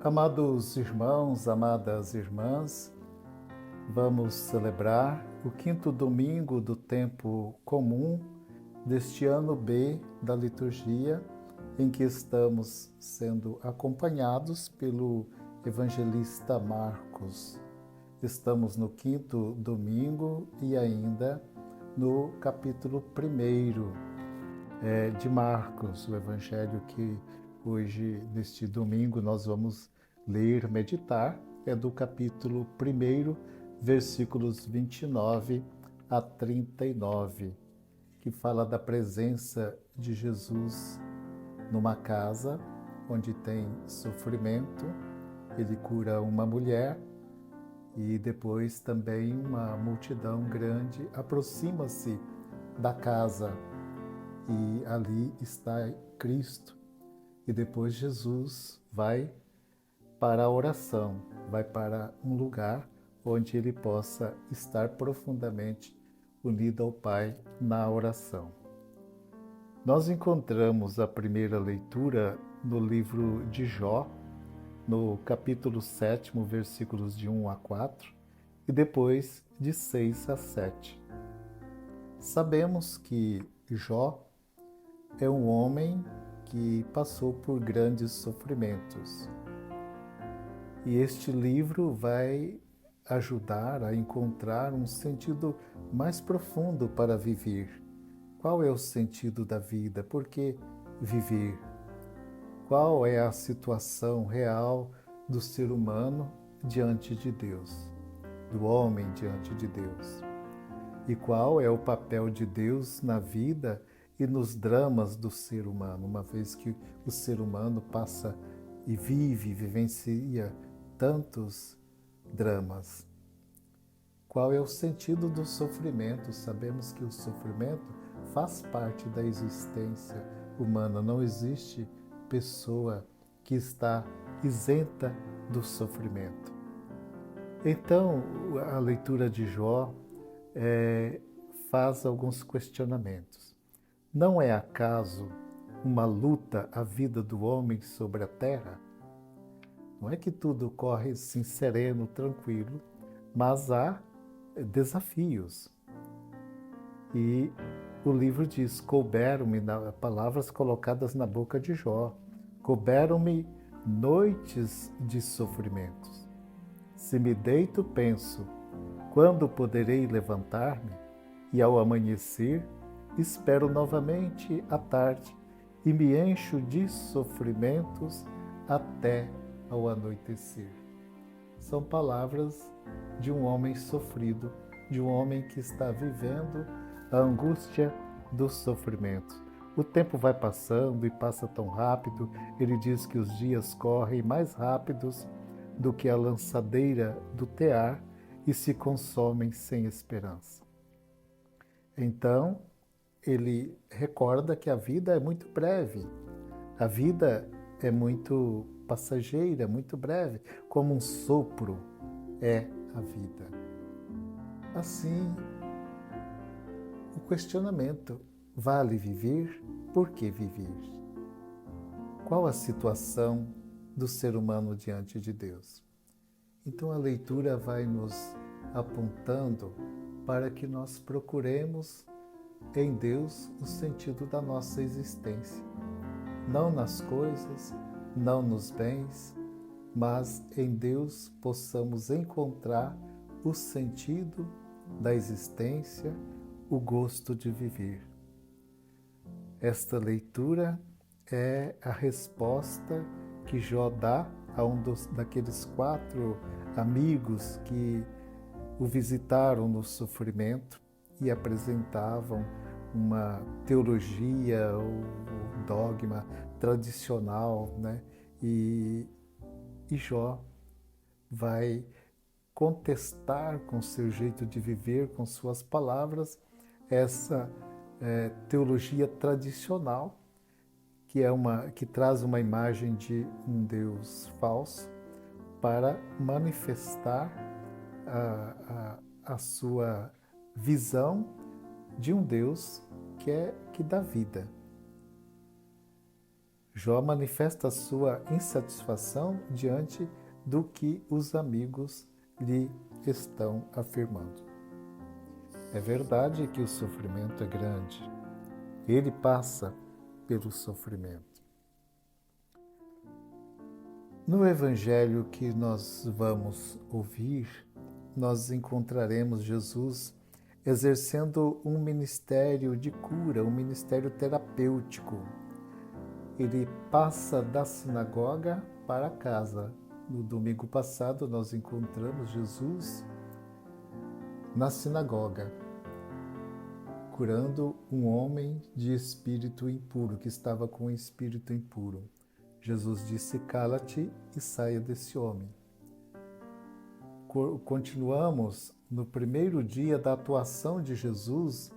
Amados irmãos, amadas irmãs, vamos celebrar o quinto domingo do tempo comum deste ano B da liturgia, em que estamos sendo acompanhados pelo evangelista Marcos. Estamos no quinto domingo e ainda no capítulo 1 de Marcos, o evangelho que hoje, neste domingo, nós vamos ler, meditar, é do capítulo 1, versículos 29 a 39, que fala da presença de Jesus numa casa onde tem sofrimento. Ele cura uma mulher e depois também uma multidão grande aproxima-se da casa e ali está Cristo. E depois Jesus vai para a oração, vai para um lugar onde ele possa estar profundamente unido ao Pai na oração. Nós encontramos a primeira leitura no livro de Jó, no capítulo 7, versículos de 1 a 4, e depois de 6 a 7. Sabemos que Jó é um homem que passou por grandes sofrimentos. E este livro vai ajudar a encontrar um sentido mais profundo para viver. Qual é o sentido da vida? Por que viver? Qual é a situação real do ser humano diante de Deus, do homem diante de Deus? E qual é o papel de Deus na vida e nos dramas do ser humano, uma vez que o ser humano passa e vivencia tantos dramas? Qual é o sentido do sofrimento? Sabemos que o sofrimento faz parte da existência humana. Não existe pessoa que está isenta do sofrimento. Então, a leitura de Jó faz alguns questionamentos. Não é acaso uma luta a vida do homem sobre a terra? Não é que tudo corre assim sereno, tranquilo, mas há desafios. E o livro diz: couberam-me, palavras colocadas na boca de Jó, couberam-me noites de sofrimentos. Se me deito, penso, quando poderei levantar-me? E ao amanhecer, espero novamente a tarde e me encho de sofrimentos até ao anoitecer. São palavras de um homem sofrido, de um homem que está vivendo a angústia do sofrimento. O tempo vai passando e passa tão rápido. Ele diz que os dias correm mais rápidos do que a lançadeira do tear e se consomem sem esperança. Então, ele recorda que a vida é muito breve, a vida é muito passageira, muito breve, como um sopro é a vida. Assim, o questionamento: vale viver? Por que viver? Qual a situação do ser humano diante de Deus? Então a leitura vai nos apontando para que nós procuremos em Deus o sentido da nossa existência. Não nas coisas, não nos bens, mas em Deus possamos encontrar o sentido da existência, o gosto de viver. Esta leitura é a resposta que Jó dá a daqueles 4 amigos que o visitaram no sofrimento e apresentavam uma teologia ou dogma tradicional, né? E Jó vai contestar com seu jeito de viver, com suas palavras, essa teologia tradicional, que traz uma imagem de um Deus falso para manifestar a sua visão de um Deus que dá vida. Jó manifesta sua insatisfação diante do que os amigos lhe estão afirmando. É verdade que o sofrimento é grande. Ele passa pelo sofrimento. No Evangelho que nós vamos ouvir, nós encontraremos Jesus exercendo um ministério de cura, um ministério terapêutico. Ele passa da sinagoga para casa. No domingo passado, nós encontramos Jesus na sinagoga, curando um homem de espírito impuro, que estava com um espírito impuro. Jesus disse: cala-te e saia desse homem. Continuamos no primeiro dia da atuação de Jesus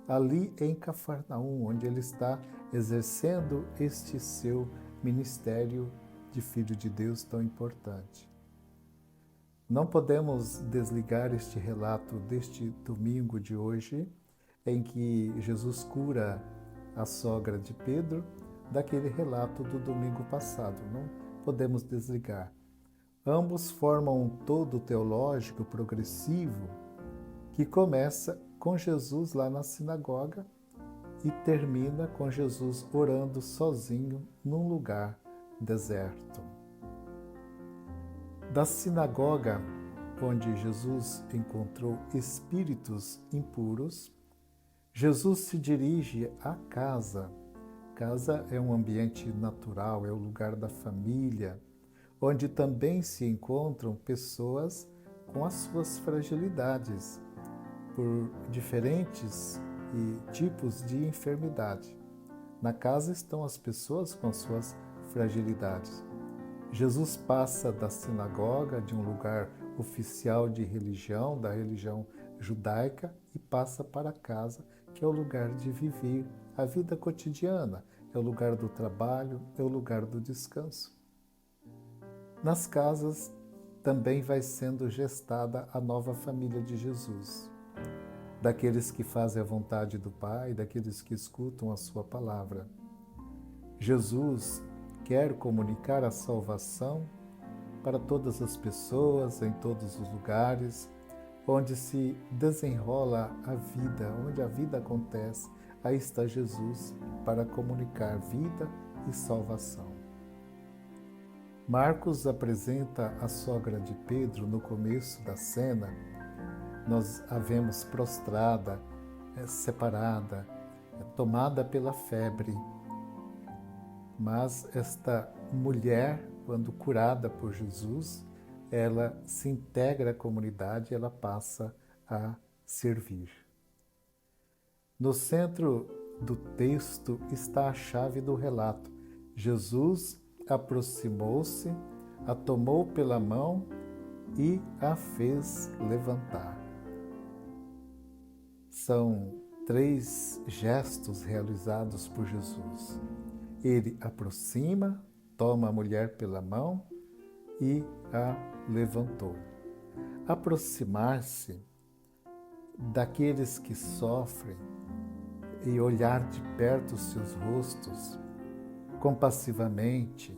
ali em Cafarnaum, onde ele está exercendo este seu ministério de Filho de Deus tão importante. Não podemos desligar este relato deste domingo de hoje, em que Jesus cura a sogra de Pedro, daquele relato do domingo passado. Não podemos desligar. Ambos formam um todo teológico progressivo que começa com Jesus lá na sinagoga e termina com Jesus orando sozinho num lugar deserto. Da sinagoga, onde Jesus encontrou espíritos impuros, Jesus se dirige à casa. Casa é um ambiente natural, é o lugar da família, onde também se encontram pessoas com as suas fragilidades, por diferentes tipos de enfermidade. Na casa estão as pessoas com as suas fragilidades. Jesus passa da sinagoga, de um lugar oficial de religião, da religião judaica, e passa para casa, que é o lugar de viver a vida cotidiana, é o lugar do trabalho, é o lugar do descanso. Nas casas também vai sendo gestada a nova família de Jesus, daqueles que fazem a vontade do Pai, daqueles que escutam a sua palavra. Jesus quer comunicar a salvação para todas as pessoas, em todos os lugares, onde se desenrola a vida, onde a vida acontece. Aí está Jesus para comunicar vida e salvação. Marcos apresenta a sogra de Pedro no começo da cena. Nós a vemos prostrada, separada, tomada pela febre. Mas esta mulher, quando curada por Jesus, ela se integra à comunidade, ela passa a servir. No centro do texto está a chave do relato. Jesus aproximou-se, a tomou pela mão e a fez levantar. São 3 gestos realizados por Jesus. Ele aproxima, toma a mulher pela mão e a levantou. Aproximar-se daqueles que sofrem e olhar de perto os seus rostos, compassivamente,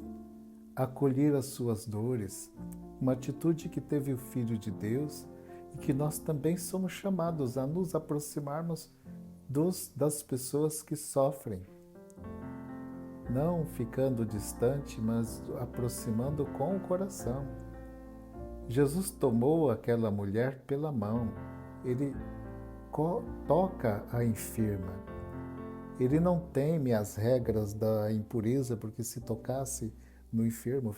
acolher as suas dores, uma atitude que teve o Filho de Deus e que nós também somos chamados a nos aproximarmos das pessoas que sofrem. Não ficando distante, mas aproximando com o coração. Jesus tomou aquela mulher pela mão, ele toca a enferma. Ele não teme as regras da impureza, porque se tocasse no enfermo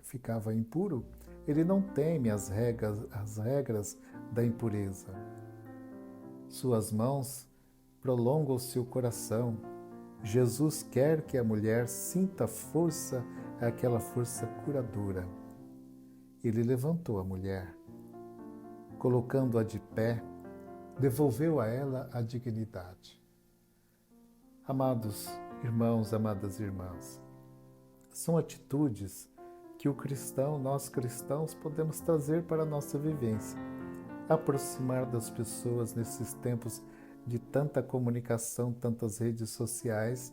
ficava impuro. Ele não teme as regras da impureza. Suas mãos prolongam o seu coração. Jesus quer que a mulher sinta força, aquela força curadora. Ele levantou a mulher, colocando-a de pé, devolveu a ela a dignidade. Amados irmãos, amadas irmãs, são atitudes que nós cristãos, podemos trazer para a nossa vivência. Aproximar das pessoas nesses tempos de tanta comunicação, tantas redes sociais,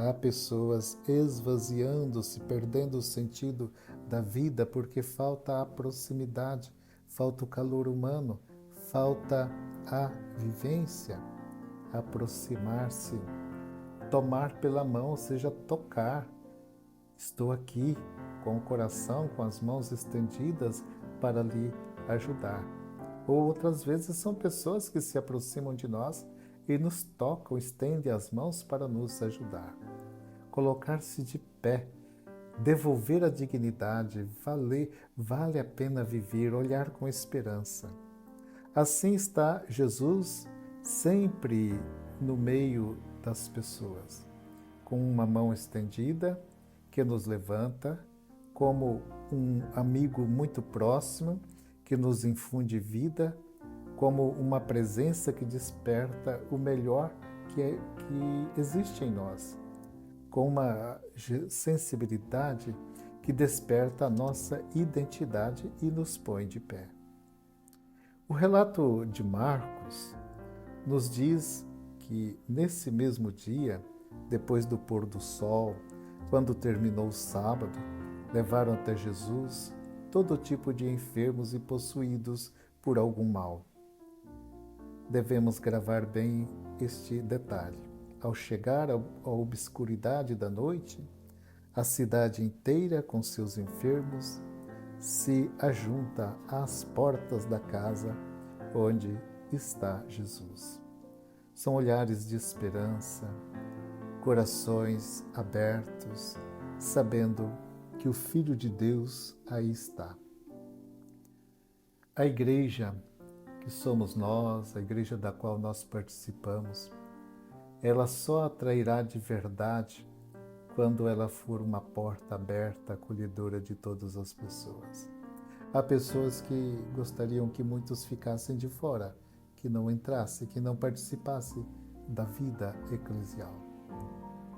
Há pessoas esvaziando-se, perdendo o sentido da vida porque falta a proximidade, falta o calor humano, falta a vivência, aproximar-se, tomar pela mão, ou seja, tocar. Estou aqui com o coração, com as mãos estendidas para lhe ajudar. Ou outras vezes são pessoas que se aproximam de nós e nos tocam, estendem as mãos para nos ajudar. Colocar-se de pé, devolver a dignidade, vale a pena viver, olhar com esperança. Assim está Jesus sempre no meio das pessoas, com uma mão estendida que nos levanta, como um amigo muito próximo que nos infunde vida, como uma presença que desperta o melhor que existe em nós, com uma sensibilidade que desperta a nossa identidade e nos põe de pé. O relato de Marcos nos diz que nesse mesmo dia, depois do pôr do sol, quando terminou o sábado, levaram até Jesus todo tipo de enfermos e possuídos por algum mal. Devemos gravar bem este detalhe. Ao chegar à obscuridade da noite, a cidade inteira com seus enfermos se ajunta às portas da casa onde está Jesus. São olhares de esperança, corações abertos, sabendo que o Filho de Deus aí está. A igreja que somos nós, a igreja da qual nós participamos, ela só atrairá de verdade quando ela for uma porta aberta, acolhedora de todas as pessoas. Há pessoas que gostariam que muitos ficassem de fora, que não entrassem, que não participassem da vida eclesial.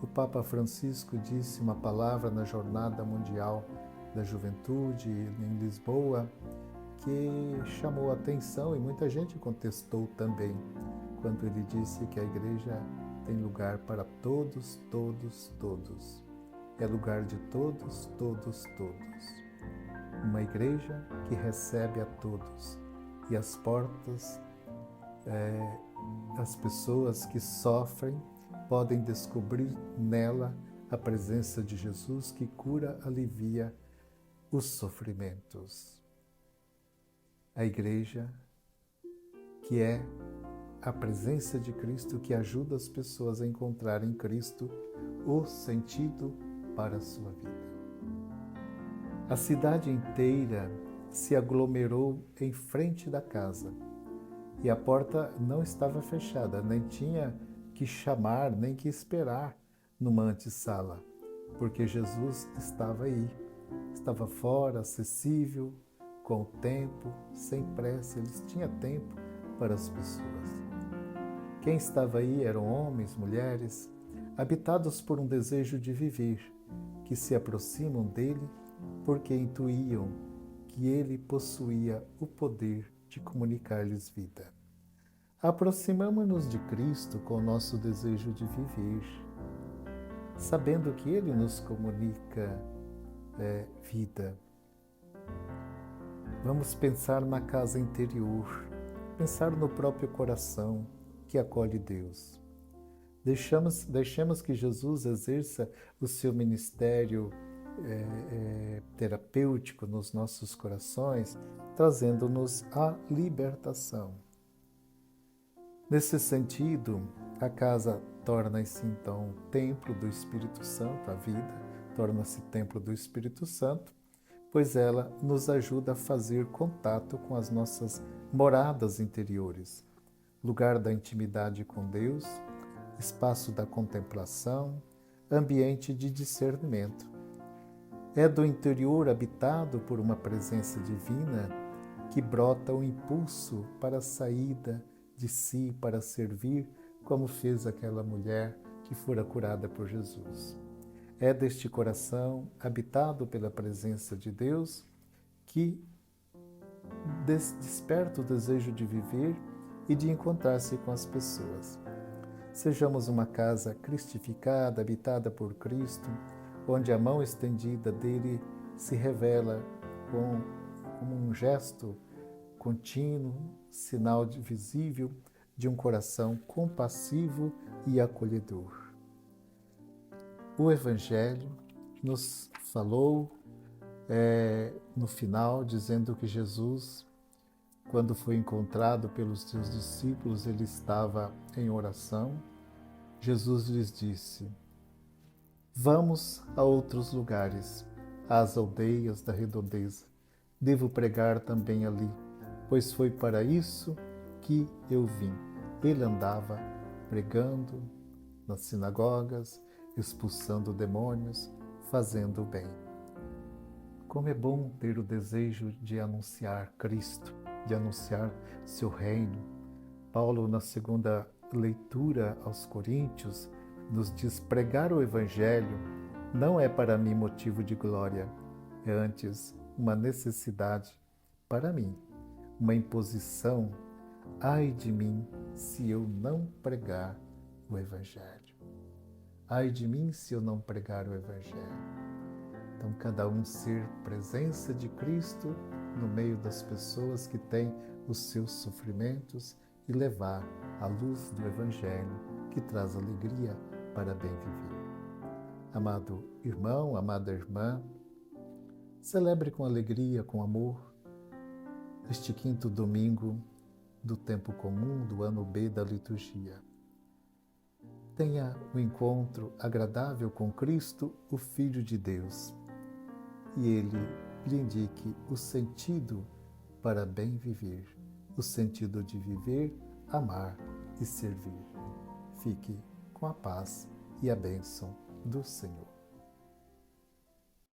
O Papa Francisco disse uma palavra na Jornada Mundial da Juventude em Lisboa que chamou a atenção e muita gente contestou também, quando ele disse que a igreja tem lugar para todos, todos, todos. É lugar de todos, todos, todos. Uma igreja que recebe a todos e as portas, as pessoas que sofrem podem descobrir nela a presença de Jesus que cura, alivia os sofrimentos. A igreja que é a presença de Cristo que ajuda as pessoas a encontrar em Cristo o sentido para a sua vida. A cidade inteira se aglomerou em frente da casa e a porta não estava fechada, nem tinha que chamar, nem que esperar numa antessala, porque Jesus estava aí, estava fora, acessível, com o tempo, sem pressa, ele tinha tempo para as pessoas. Quem estava aí eram homens, mulheres, habitados por um desejo de viver, que se aproximam dele porque intuíam que ele possuía o poder de comunicar-lhes vida. Aproximamo-nos de Cristo com o nosso desejo de viver, sabendo que ele nos comunica vida. Vamos pensar na casa interior, pensar no próprio coração que acolhe Deus. Deixemos que Jesus exerça o seu ministério terapêutico nos nossos corações, trazendo-nos a libertação. Nesse sentido, a casa torna-se então templo do Espírito Santo, a vida torna-se templo do Espírito Santo, pois ela nos ajuda a fazer contato com as nossas moradas interiores, lugar da intimidade com Deus, espaço da contemplação, ambiente de discernimento. É do interior habitado por uma presença divina que brota o impulso para a saída de si, para servir, como fez aquela mulher que fora curada por Jesus. É deste coração, habitado pela presença de Deus, que desperta o desejo de viver e de encontrar-se com as pessoas. Sejamos uma casa cristificada, habitada por Cristo, onde a mão estendida dele se revela como um gesto contínuo, sinal visível de um coração compassivo e acolhedor. O Evangelho nos falou no final, dizendo que Jesus, quando foi encontrado pelos seus discípulos, ele estava em oração. Jesus lhes disse: vamos a outros lugares, às aldeias da redondeza. Devo pregar também ali, pois foi para isso que eu vim. Ele andava pregando nas sinagogas, expulsando demônios, fazendo o bem. Como é bom ter o desejo de anunciar Cristo, de anunciar seu reino. Paulo, na segunda leitura aos Coríntios, nos diz: pregar o Evangelho não é para mim motivo de glória, é antes uma necessidade para mim, uma imposição. Ai de mim se eu não pregar o Evangelho. Ai de mim se eu não pregar o Evangelho. Então, cada um ser presença de Cristo no meio das pessoas que têm os seus sofrimentos e levar a luz do Evangelho que traz alegria para bem viver. Amado irmão, amada irmã, celebre com alegria, com amor, este quinto domingo do tempo comum do ano B da liturgia. Tenha um encontro agradável com Cristo, o Filho de Deus, e Ele lhe indique o sentido para bem viver, o sentido de viver, amar e servir. Fique com a paz e a bênção do Senhor.